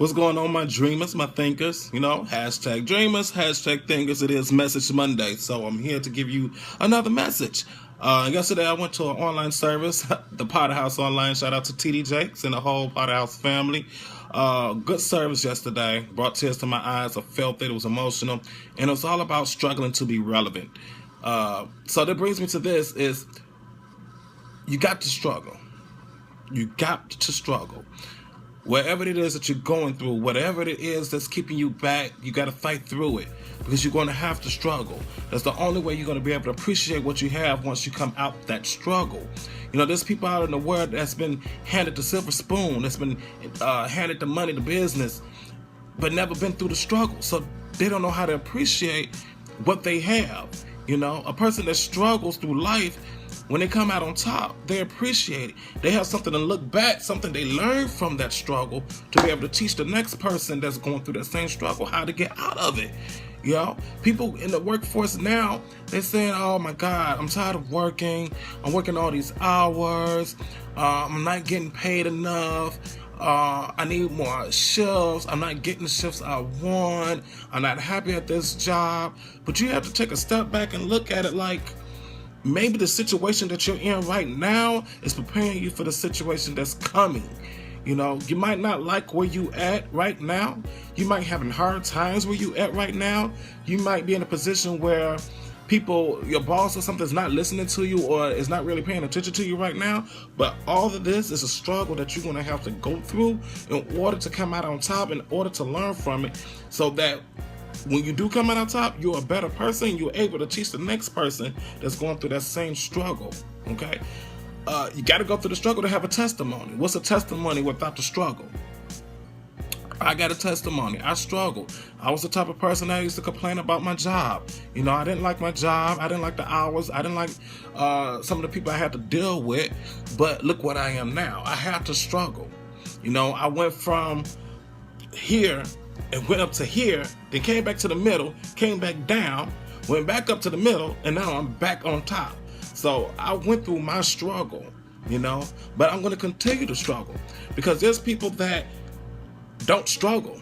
What's going on, my dreamers, my thinkers? Hashtag dreamers, hashtag thinkers. It is Message Monday, so I'm here to give you another message. Yesterday I went to an online service, the Potter House Online. Shout out to TD Jakes and the whole Potter House family. Good service yesterday. Brought tears to my eyes. I felt that it was emotional, and it was all about struggling to be relevant. So that brings me to this: is you got to struggle. You got to struggle. Wherever it is that you're going through, whatever it is that's keeping you back, you got to fight through it because you're going to have to struggle. That's the only way you're going to be able to appreciate what you have once you come out that struggle. There's people out in the world that's been handed the silver spoon, that's been handed the money, the business, but never been through the struggle. So they don't know how to appreciate what they have. A person that struggles through life, when they come out on top, they appreciate it. They have something to look back, something they learned from that struggle to be able to teach the next person that's going through that same struggle how to get out of it. People in the workforce now, they're saying, oh my God, I'm tired of working. I'm working all these hours. I'm not getting paid enough. I need more shifts. I'm not getting the shifts I want. I'm not happy at this job. But you have to take a step back and look at it like, maybe the situation that you're in right now is preparing you for the situation that's coming. You might not like where you at right now. You might having hard times where you at right now. You might be in a position where people, your boss or something is not listening to you or is not really paying attention to you right now. But all of this is a struggle that you're going to have to go through in order to come out on top, in order to learn from it, so that when you do come out on top, you're a better person. You're able to teach the next person that's going through that same struggle. Okay? You got to go through the struggle to have a testimony. What's a testimony without the struggle? I got a testimony. I struggled. I was the type of person that used to complain about my job. I didn't like my job. I didn't like the hours. I didn't like some of the people I had to deal with. But look what I am now. I had to struggle. I went from here and went up to here, then came back to the middle, came back down, went back up to the middle, and now I'm back on top. So I went through my struggle, but I'm going to continue to struggle because there's people that don't struggle.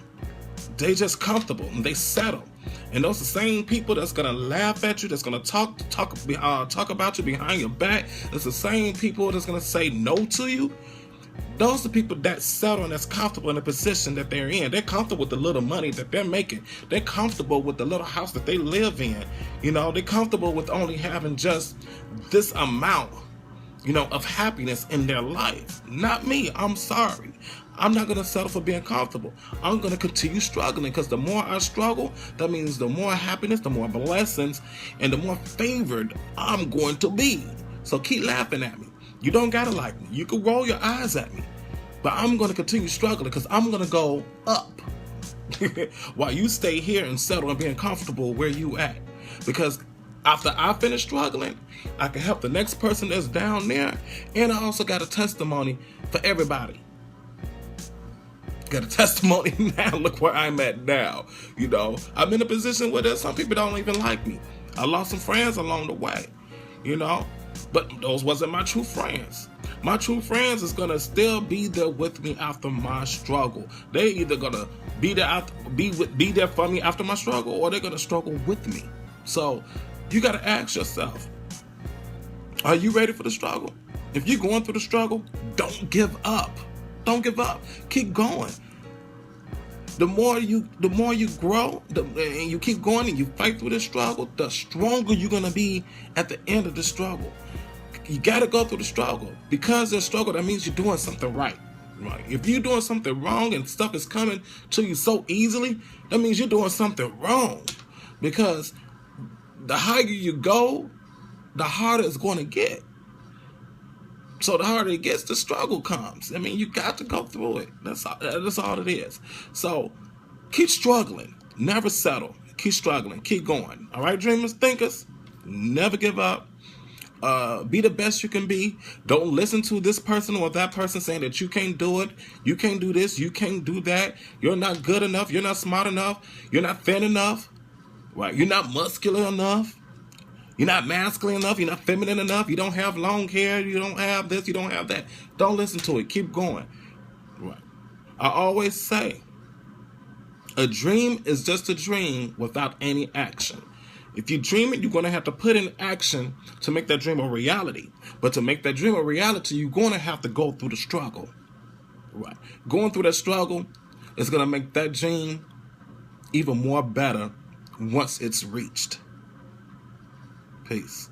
They just comfortable and they settle. And those are the same people that's going to laugh at you, that's going to talk about you behind your back. It's the same people that's going to say no to you. Those are the people that settle and that's comfortable in the position that they're in. They're comfortable with the little money that they're making. They're comfortable with the little house that they live in. They're comfortable with only having just this amount, of happiness in their life. Not me. I'm sorry. I'm not going to settle for being comfortable. I'm going to continue struggling because the more I struggle, that means the more happiness, the more blessings, and the more favored I'm going to be. So keep laughing at me. You don't gotta like me. You can roll your eyes at me. But I'm gonna continue struggling because I'm gonna go up while you stay here and settle and being comfortable where you at. Because after I finish struggling, I can help the next person that's down there. And I also got a testimony for everybody. Got a testimony now. Look where I'm at now. I'm in a position where there's some people don't even like me. I lost some friends along the way. But those wasn't my true friends. My true friends is gonna still be there with me after my struggle. They're either gonna be there for me after my struggle, or they're gonna struggle with me. So you gotta ask yourself, are you ready for the struggle? If you're going through the struggle, don't give up. Don't give up. Keep going. The more you grow and you keep going and you fight through the struggle, the stronger you're gonna be at the end of the struggle. You gotta go through the struggle. Because there's struggle, that means you're doing something right. If you're doing something wrong and stuff is coming to you so easily, that means you're doing something wrong. Because the higher you go, the harder it's going to get. So the harder it gets, the struggle comes. You got to go through it. That's all it is. So keep struggling. Never settle. Keep struggling. Keep going. All right, dreamers, thinkers, never give up. Be the best you can be. Don't listen to this person or that person saying that you can't do it. You can't do this. You can't do that. You're not good enough. You're not smart enough. You're not thin enough. Right? You're not muscular enough. You're not masculine enough. You're not feminine enough. You don't have long hair. You don't have this. You don't have that. Don't listen to it. Keep going. Right. I always say, A dream is just a dream without any action. If you dream it, you're going to have to put in action to make that dream a reality. But to make that dream a reality, you're going to have to go through the struggle. Right. Going through that struggle is going to make that dream even more better once it's reached. Peace.